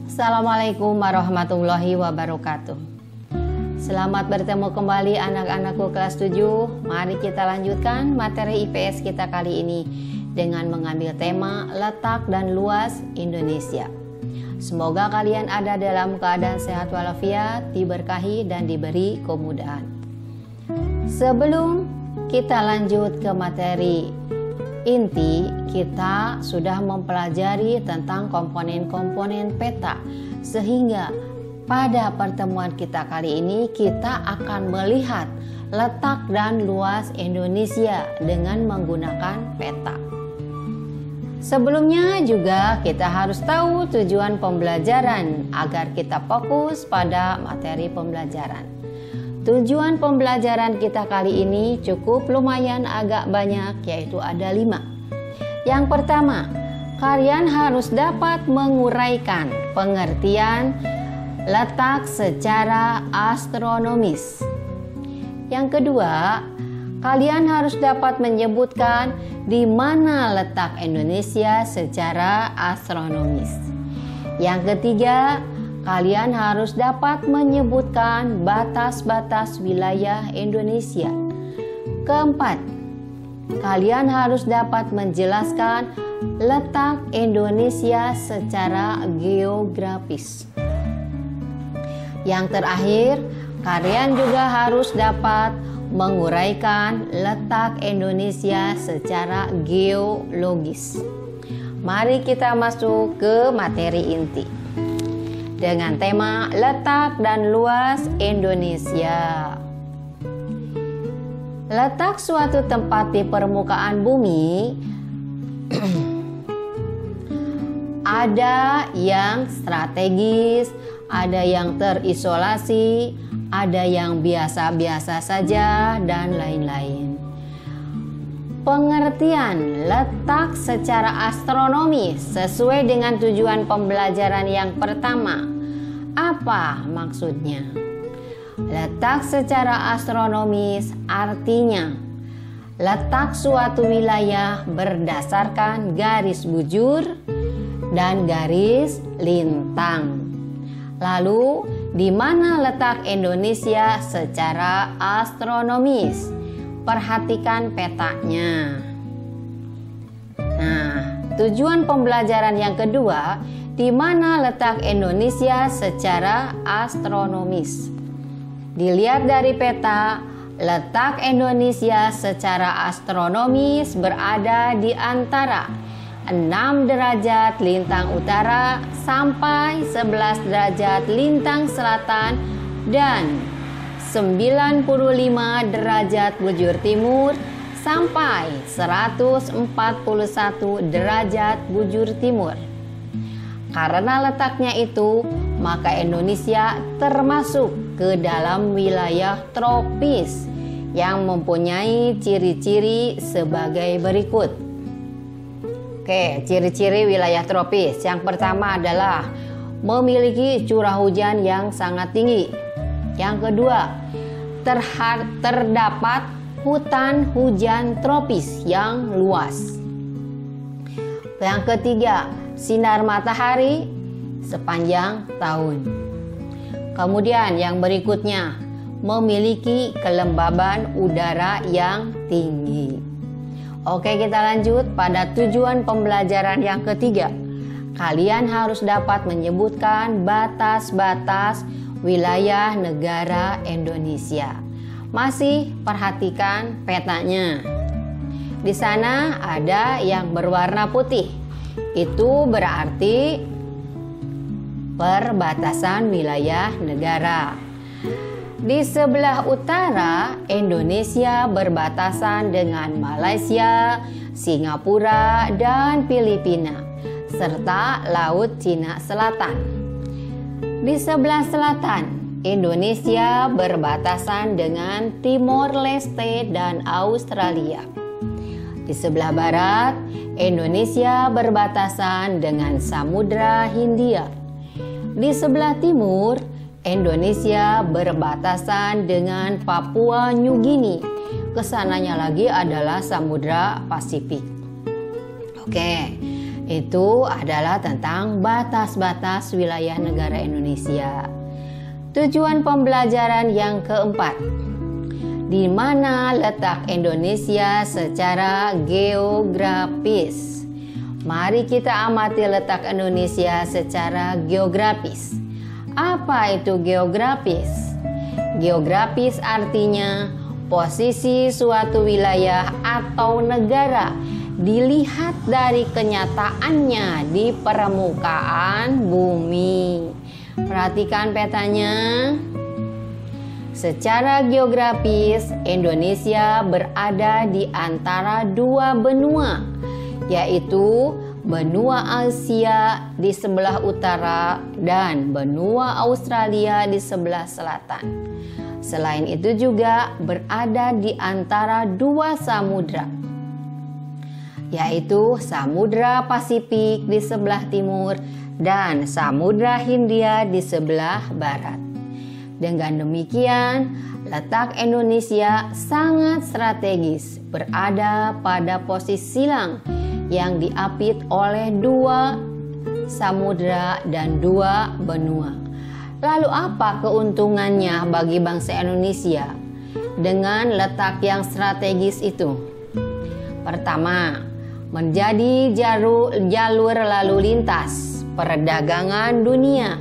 Assalamualaikum warahmatullahi wabarakatuh. Selamat bertemu kembali anak-anakku kelas 7. Mari kita lanjutkan materi IPS kita kali ini dengan mengambil tema letak dan luas Indonesia. Semoga kalian ada dalam keadaan sehat walafiat, diberkahi dan diberi kemudahan. Sebelum kita lanjut ke materi inti, kita sudah mempelajari tentang komponen-komponen peta, sehingga pada pertemuan kita kali ini kita akan melihat letak dan luas Indonesia dengan menggunakan peta. Sebelumnya juga kita harus tahu tujuan pembelajaran agar kita fokus pada materi pembelajaran. Tujuan pembelajaran kita kali ini cukup lumayan agak banyak, yaitu ada 5. Yang pertama, kalian harus dapat menguraikan pengertian letak secara astronomis. Yang kedua, kalian harus dapat menyebutkan di mana letak Indonesia secara astronomis. Yang ketiga, kalian harus dapat menyebutkan batas-batas wilayah Indonesia. Keempat, kalian harus dapat menjelaskan letak Indonesia secara geografis. Yang terakhir, kalian juga harus dapat menguraikan letak Indonesia secara geologis. Mari kita masuk ke materi inti dengan tema letak dan luas Indonesia. Letak suatu tempat di permukaan bumi ada yang strategis, ada yang terisolasi, ada yang biasa-biasa saja, dan lain-lain. Pengertian letak secara astronomis sesuai dengan tujuan pembelajaran yang pertama. Apa maksudnya? Letak secara astronomis artinya letak suatu wilayah berdasarkan garis bujur dan garis lintang. Lalu, di mana letak Indonesia secara astronomis? Perhatikan petanya. Nah, tujuan pembelajaran yang kedua, di mana letak Indonesia secara astronomis? Dilihat dari peta, letak Indonesia secara astronomis berada di antara 6 derajat lintang utara sampai 11 derajat lintang selatan dan 95 derajat bujur timur sampai 141 derajat bujur timur. Karena letaknya itu, maka Indonesia termasuk ke dalam wilayah tropis yang mempunyai ciri-ciri sebagai berikut. Oke, ciri-ciri wilayah tropis. Yang pertama adalah memiliki curah hujan yang sangat tinggi. Yang kedua, terdapat hutan hujan tropis yang luas. Yang ketiga, sinar matahari sepanjang tahun. Kemudian yang berikutnya, memiliki kelembaban udara yang tinggi. Oke, kita lanjut pada tujuan pembelajaran yang ketiga. Kalian harus dapat menyebutkan batas-batas wilayah negara Indonesia. Masih perhatikan petanya. Di sana ada yang berwarna putih. Itu berarti perbatasan wilayah negara. Di sebelah utara, Indonesia berbatasan dengan Malaysia, Singapura, dan Filipina, serta Laut Cina Selatan. Di sebelah selatan, Indonesia berbatasan dengan Timor Leste dan Australia. Di sebelah barat, Indonesia berbatasan dengan Samudra Hindia. Di sebelah timur, Indonesia berbatasan dengan Papua New Guinea. Kesananya lagi adalah Samudra Pasifik. Oke, Itu adalah tentang batas-batas wilayah negara Indonesia. Tujuan pembelajaran yang keempat, di mana letak Indonesia secara geografis. Mari kita amati letak Indonesia secara geografis. Apa itu geografis? Geografis artinya posisi suatu wilayah atau negara dilihat dari kenyataannya di permukaan bumi. Perhatikan petanya. Secara geografis, Indonesia berada di antara dua benua, yaitu benua Asia di sebelah utara dan benua Australia di sebelah selatan. Selain itu juga berada di antara dua samudra, yaitu Samudra Pasifik di sebelah timur dan Samudra Hindia di sebelah barat. Dengan demikian, letak Indonesia sangat strategis, berada pada posisi silang yang diapit oleh dua samudra dan dua benua. Lalu apa keuntungannya bagi bangsa Indonesia dengan letak yang strategis itu? Pertama, menjadi jalur lalu lintas perdagangan dunia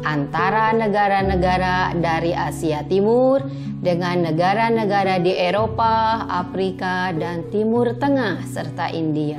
antara negara-negara dari Asia Timur dengan negara-negara di Eropa, Afrika, dan Timur Tengah serta India.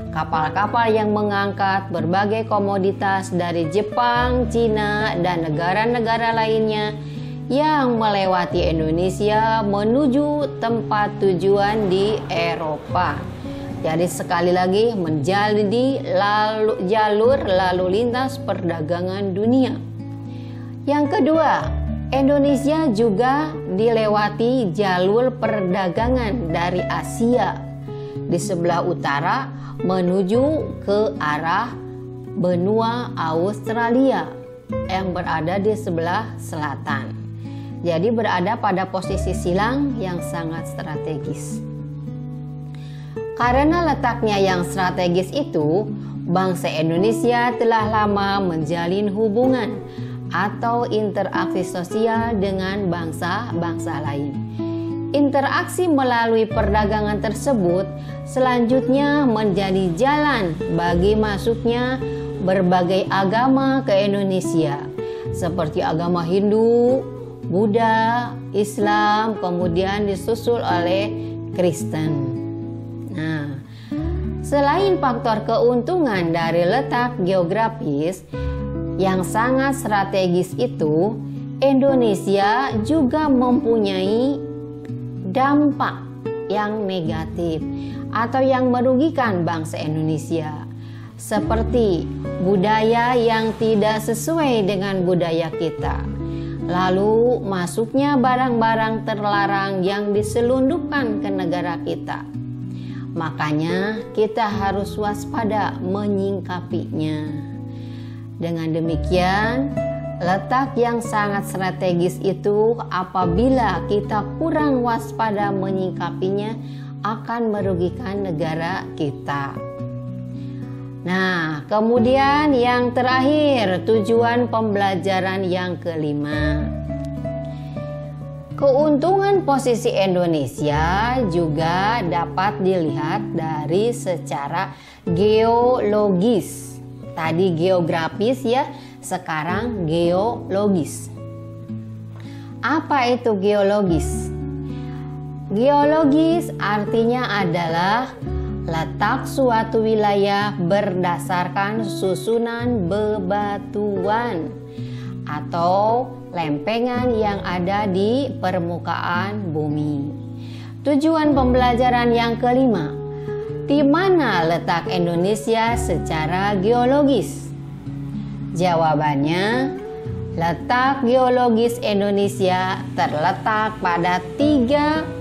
Kapal-kapal yang mengangkat berbagai komoditas dari Jepang, Cina, dan negara-negara lainnya yang melewati Indonesia menuju tempat tujuan di Eropa. Jadi sekali lagi menjadi jalur lalu lintas perdagangan dunia. Yang kedua, Indonesia juga dilewati jalur perdagangan dari Asia di sebelah utara menuju ke arah benua Australia yang berada di sebelah selatan. Jadi berada pada posisi silang yang sangat strategis. Karena letaknya yang strategis itu, bangsa Indonesia telah lama menjalin hubungan atau interaksi sosial dengan bangsa-bangsa lain. Interaksi melalui perdagangan tersebut selanjutnya menjadi jalan bagi masuknya berbagai agama ke Indonesia, seperti agama Hindu, Buddha, Islam, kemudian disusul oleh Kristen. Nah, selain faktor keuntungan dari letak geografis yang sangat strategis itu, Indonesia juga mempunyai dampak yang negatif atau yang merugikan bangsa Indonesia, seperti budaya yang tidak sesuai dengan budaya kita, lalu masuknya barang-barang terlarang yang diselundupkan ke negara kita. Makanya kita harus waspada menyingkapinya. Dengan demikian, letak yang sangat strategis itu apabila kita kurang waspada menyingkapinya akan merugikan negara kita. Nah, kemudian yang terakhir, tujuan pembelajaran yang kelima. Keuntungan posisi Indonesia juga dapat dilihat dari secara geologis. Tadi geografis ya, sekarang geologis. Apa itu geologis? Geologis artinya adalah letak suatu wilayah berdasarkan susunan bebatuan atau lempengan yang ada di permukaan bumi. Tujuan pembelajaran yang kelima, di mana letak Indonesia secara geologis? Jawabannya, letak geologis Indonesia terletak pada 3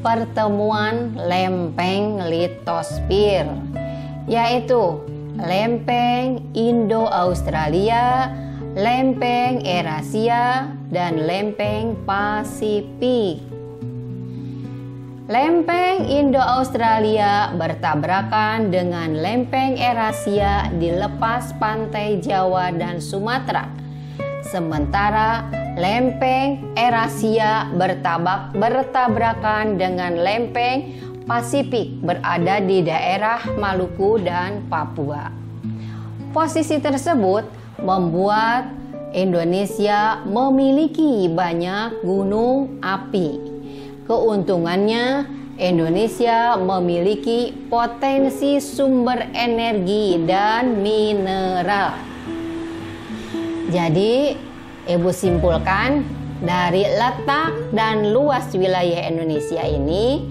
pertemuan lempeng litosfer, yaitu lempeng Indo-Australia, lempeng Eurasia, dan lempeng Pasifik. Lempeng Indo-Australia bertabrakan dengan lempeng Eurasia di lepas pantai Jawa dan Sumatera. Sementara lempeng Eurasia bertabrakan dengan lempeng Pasifik berada di daerah Maluku dan Papua. Posisi tersebut membuat Indonesia memiliki banyak gunung api. Keuntungannya, Indonesia memiliki potensi sumber energi dan mineral. Jadi, Ibu simpulkan dari letak dan luas wilayah Indonesia ini,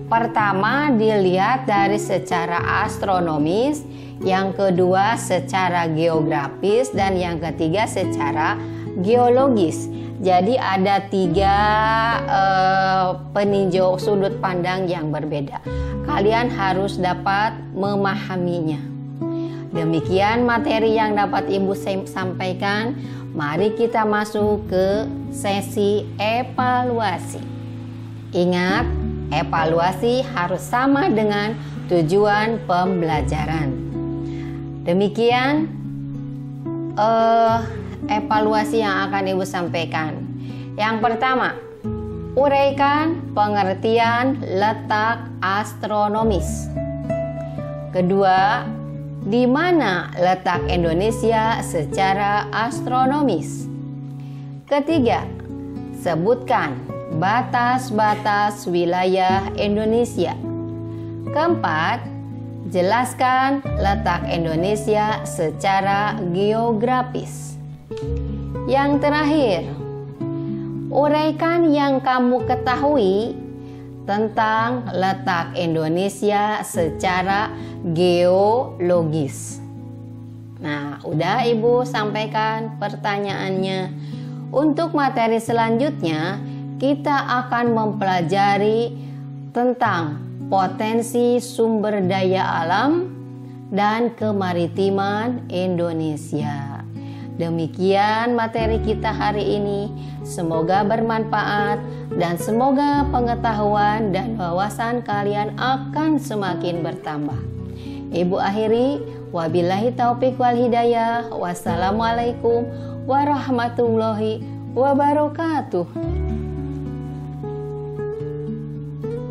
pertama dilihat dari secara astronomis, yang kedua secara geografis, dan yang ketiga secara geologis. Jadi ada 3 peninjau sudut pandang yang berbeda. Kalian harus dapat memahaminya. Demikian materi yang dapat Ibu sampaikan. Mari kita masuk ke sesi evaluasi. Ingat, evaluasi harus sama dengan tujuan pembelajaran. Demikian evaluasi yang akan Ibu sampaikan. Yang pertama, uraikan pengertian letak astronomis. Kedua, di mana letak Indonesia secara astronomis? Ketiga, sebutkan batas-batas wilayah Indonesia. Keempat, jelaskan letak Indonesia secara geografis. Yang terakhir, uraikan yang kamu ketahui tentang letak Indonesia secara geologis. Nah, udah Ibu sampaikan pertanyaannya. Untuk materi selanjutnya, kita akan mempelajari tentang potensi sumber daya alam dan kemaritiman Indonesia. Demikian materi kita hari ini. Semoga bermanfaat dan semoga pengetahuan dan wawasan kalian akan semakin bertambah. Ibu akhiri, wabillahi taufiq wal hidayah. Wassalamualaikum warahmatullahi wabarakatuh.